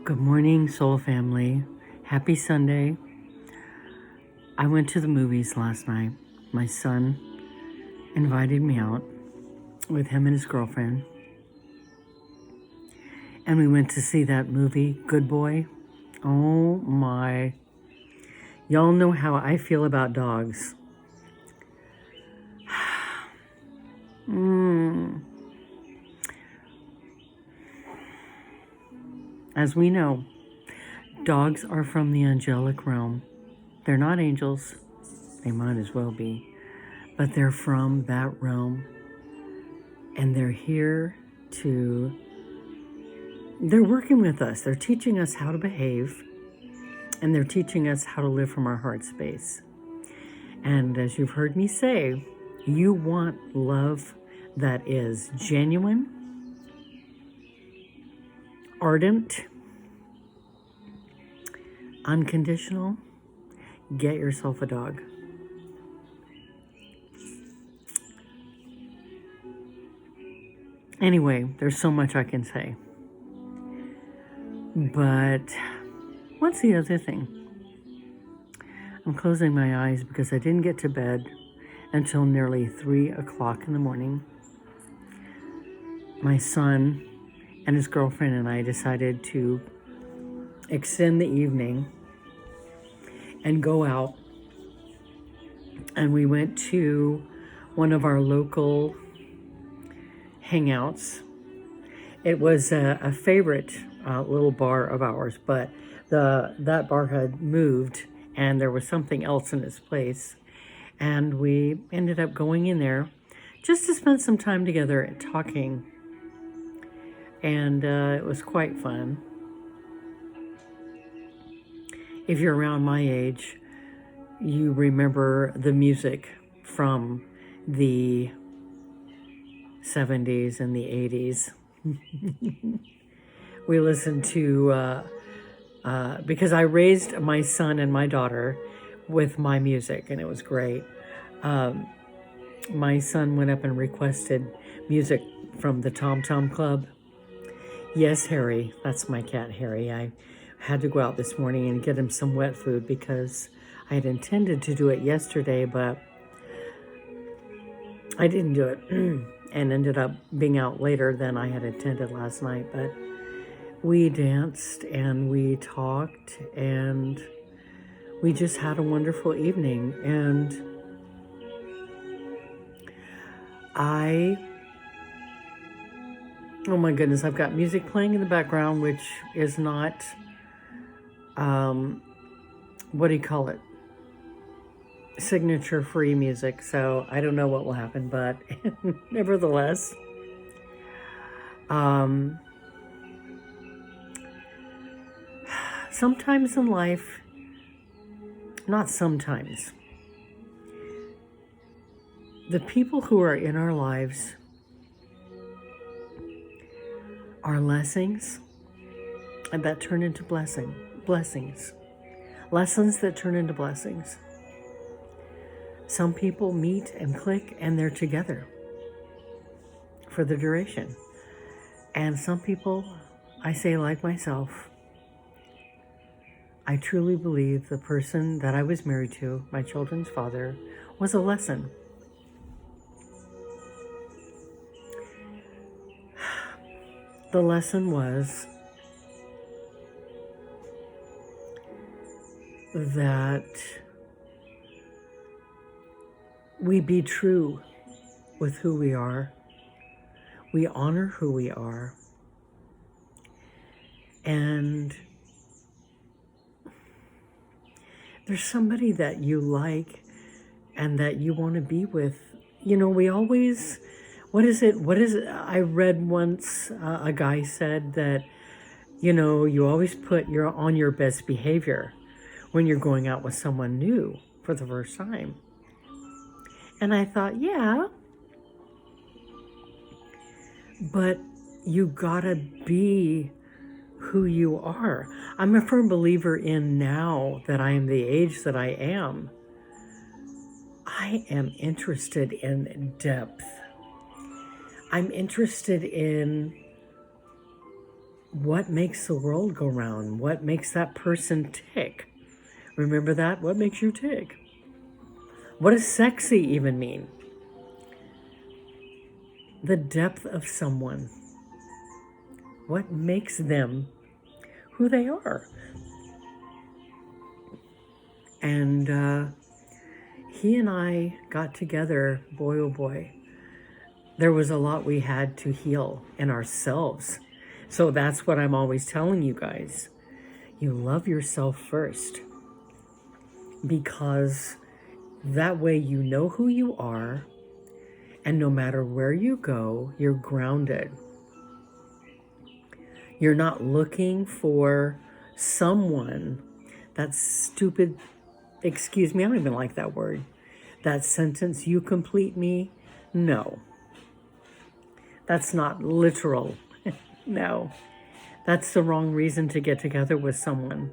Good morning, soul family. Happy Sunday. I went to the movies last night. My son invited me out with him and his girlfriend. And we went to see that movie, Good Boy. Oh my. Y'all know how I feel about dogs. As we know, dogs are from the angelic realm. They're not angels. They might as well be. But they're from that realm. And they're here they're working with us. They're teaching us how to behave. And they're teaching us how to live from our heart space. And as you've heard me say, you want love that is genuine, ardent, unconditional. Get yourself a dog. Anyway, there's so much I can say. But what's the other thing? I'm closing my eyes because I didn't get to bed until nearly 3 o'clock in the morning. My son and his girlfriend and I decided to extend the evening and go out. And we went to one of our local hangouts. It was a favorite little bar of ours, but that bar had moved and there was something else in its place. And we ended up going in there just to spend some time together and talking. And it was quite fun. If you're around my age, you remember the music from the 70s and the 80s. We listened to, because I raised my son and my daughter with my music, and it was great. My son went up and requested music from the Tom Tom Club. Yes, Harry, that's my cat, Harry. I had to go out this morning and get him some wet food because I had intended to do it yesterday, but I didn't do it and ended up being out later than I had intended last night. But we danced and we talked and we just had a wonderful evening. And oh my goodness, I've got music playing in the background, which is not, what do you call it? Signature free music. So I don't know what will happen, but nevertheless, sometimes in life, not sometimes, the people who are in our lives are lessons and that turn into blessings. Lessons that turn into blessings. Some people meet and click and they're together for the duration. And some people, I say like myself, I truly believe the person that I was married to, my children's father, was a lesson. The lesson was that we be true with who we are. We honor who we are. And there's somebody that you like and that you want to be with. You know, we always, what is it? I read once a guy said that, you know, you always put on your best behavior when you're going out with someone new for the first time. And I thought, yeah, but you gotta be who you are. I'm a firm believer in now that I am the age that I am interested in depth. I'm interested in what makes the world go round? What makes that person tick? Remember that? What makes you tick? What does sexy even mean? The depth of someone. What makes them who they are? And he and I got together, boy oh boy. There was a lot we had to heal in ourselves. So that's what I'm always telling you guys. You love yourself first, because that way you know who you are, and no matter where you go, you're grounded. You're not looking for someone. That stupid, excuse me, I don't even like that word. That sentence, you complete me. No, that's not literal. No, that's the wrong reason to get together with someone.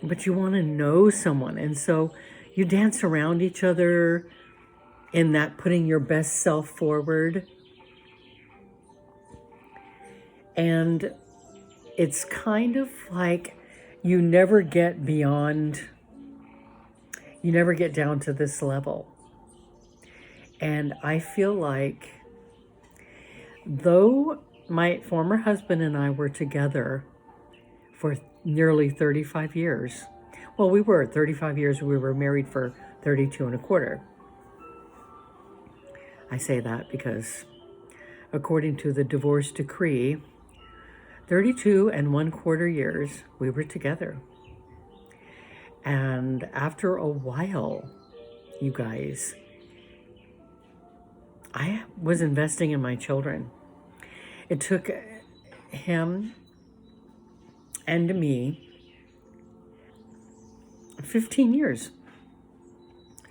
But you want to know someone. And so you dance around each other in that putting your best self forward. And it's kind of like you never get beyond, you never get down to this level. And I feel like, though my former husband and I were together for nearly 35 years, well, we were 35 years, we were married for 32 and a quarter. I say that because according to the divorce decree, 32 and 1/4 years we were together. And after a while, you guys, I was investing in my children. It took him and me 15 years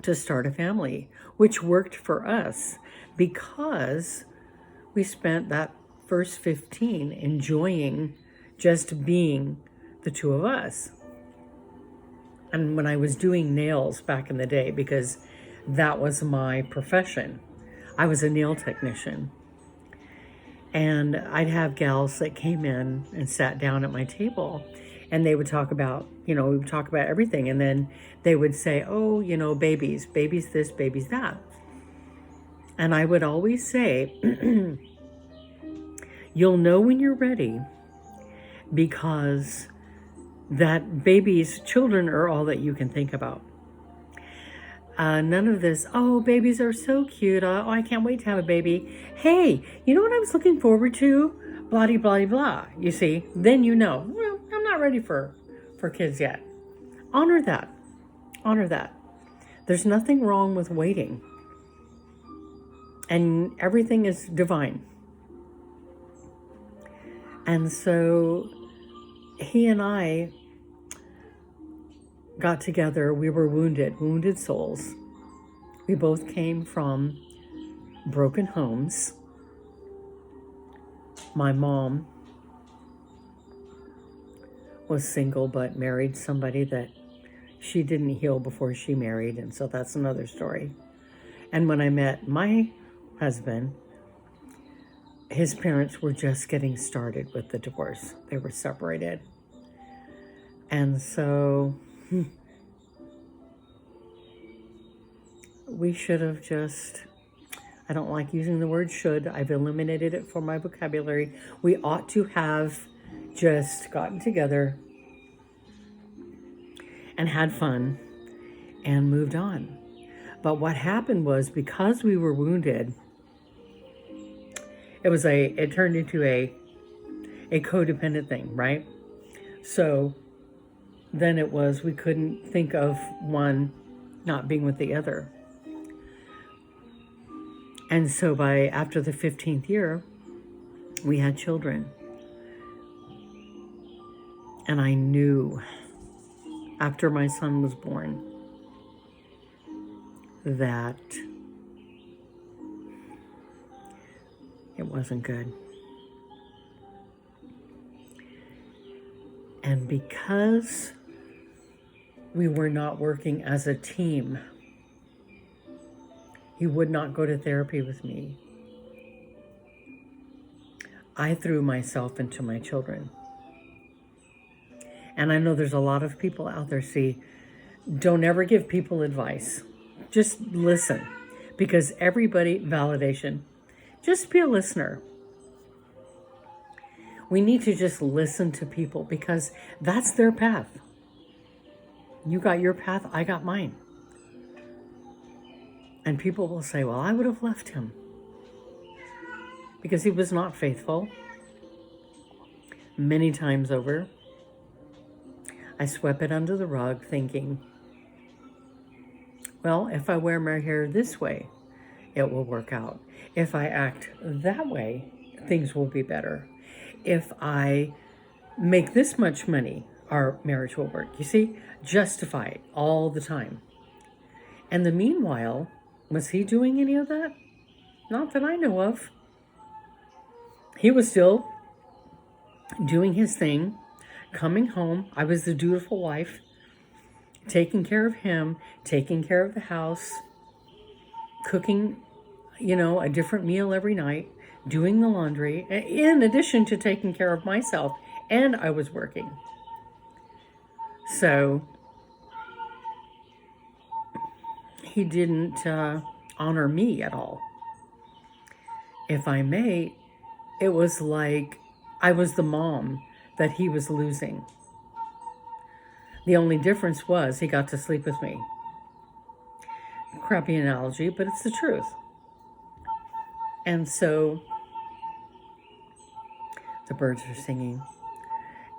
to start a family, which worked for us because we spent that first 15 enjoying just being the two of us. And when I was doing nails back in the day, because that was my profession, I was a nail technician. And I'd have gals that came in and sat down at my table, and they would talk about, we would talk about everything. And then they would say, oh, babies this, babies that. And I would always say, you'll know when you're ready, because that children are all that you can think about. None of this, oh, babies are so cute. Oh, I can't wait to have a baby. Hey, you know what I was looking forward to? Blah, blah, blah, blah. You see, then well, I'm not ready for kids yet. Honor that. Honor that. There's nothing wrong with waiting. And everything is divine. And so he and I got together. We were wounded souls. We both came from broken homes. My mom was single but married somebody that she didn't heal before she married, and so that's another story. And when I met my husband, his parents were just getting started with the divorce. They were separated. And so we should have just, I don't like using the word should. I've eliminated it from my vocabulary. We ought to have just gotten together and had fun and moved on. But what happened was, because we were wounded, it turned into a codependent thing, right? So then it was, we couldn't think of one not being with the other. And so after the 15th year, we had children. And I knew after my son was born that it wasn't good. And because we were not working as a team, he would not go to therapy with me. I threw myself into my children. And I know there's a lot of people out there, don't ever give people advice. Just listen. Because validation, just be a listener. We need to just listen to people because that's their path. You got your path, I got mine. And people will say, well, I would have left him because he was not faithful. Many times over, I swept it under the rug thinking, well, if I wear my hair this way, it will work out. If I act that way, things will be better. If I make this much money, our marriage will work. You see, justify it all the time. And the meanwhile, was he doing any of that? Not that I know of. He was still doing his thing, coming home. I was the dutiful wife, taking care of him, taking care of the house, cooking, a different meal every night, doing the laundry, in addition to taking care of myself, and I was working. So he didn't honor me at all. If I may, it was like I was the mom that he was losing. The only difference was he got to sleep with me. Crappy analogy, but it's the truth. And so the birds are singing.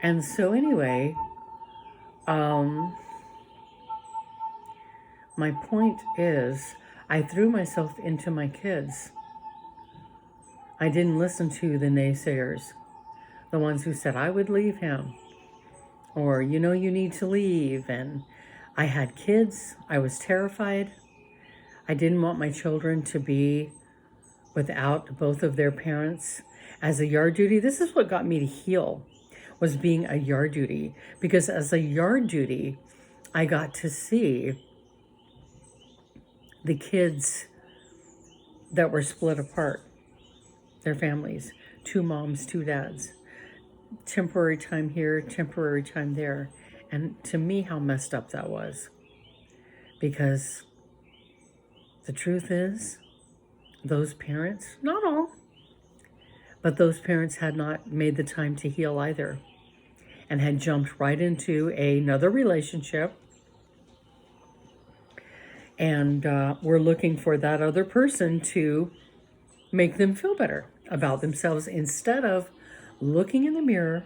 And so anyway, my point is, I threw myself into my kids. I didn't listen to the naysayers, the ones who said I would leave him, or, you need to leave. And I had kids. I was terrified. I didn't want my children to be without both of their parents. As a yard duty, this is what got me to heal, was being a yard duty. Because as a yard duty, I got to see the kids that were split apart, their families, 2 moms, 2 dads, temporary time here, temporary time there. And to me, how messed up that was. Because the truth is, those parents, not all, but those parents had not made the time to heal either, and had jumped right into another relationship, and were looking for that other person to make them feel better about themselves, instead of looking in the mirror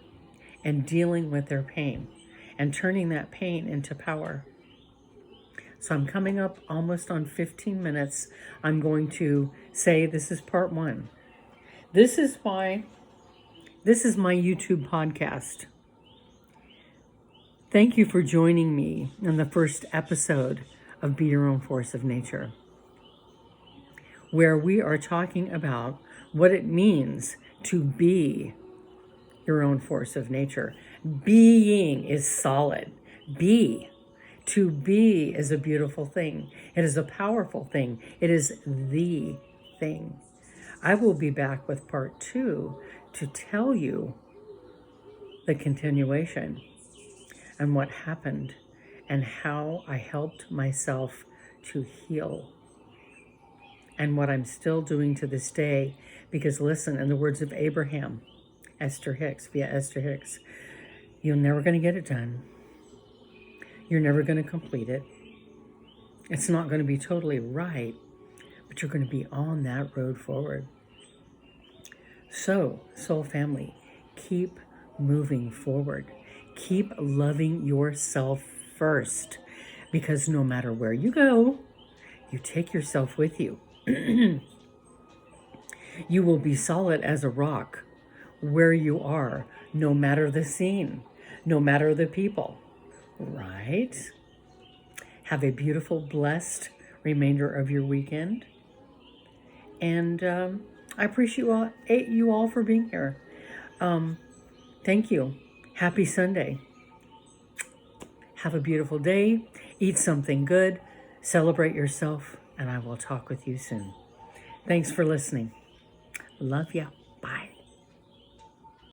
and dealing with their pain and turning that pain into power. So I'm coming up almost on 15 minutes. I'm going to say this is part 1. This is my YouTube podcast. Thank you for joining me in the first episode of Be Your Own Force of Nature, where we are talking about what it means to be your own force of nature. Being is solid. To be is a beautiful thing. It is a powerful thing. It is the thing. I will be back with part 2 to tell you the continuation and what happened and how I helped myself to heal, and what I'm still doing to this day. Because listen, in the words of Abraham, via Esther Hicks, you're never going to get it done. You're never going to complete it. It's not going to be totally right, but you're going to be on that road forward. So, soul family, keep moving forward. Keep loving yourself first, because no matter where you go, you take yourself with you. You will be solid as a rock where you are, no matter the scene, no matter the people. Right? Have a beautiful, blessed remainder of your weekend. And I appreciate you all for being here. Thank you. Happy Sunday. Have a beautiful day. Eat something good. Celebrate yourself. And I will talk with you soon. Thanks for listening. Love ya.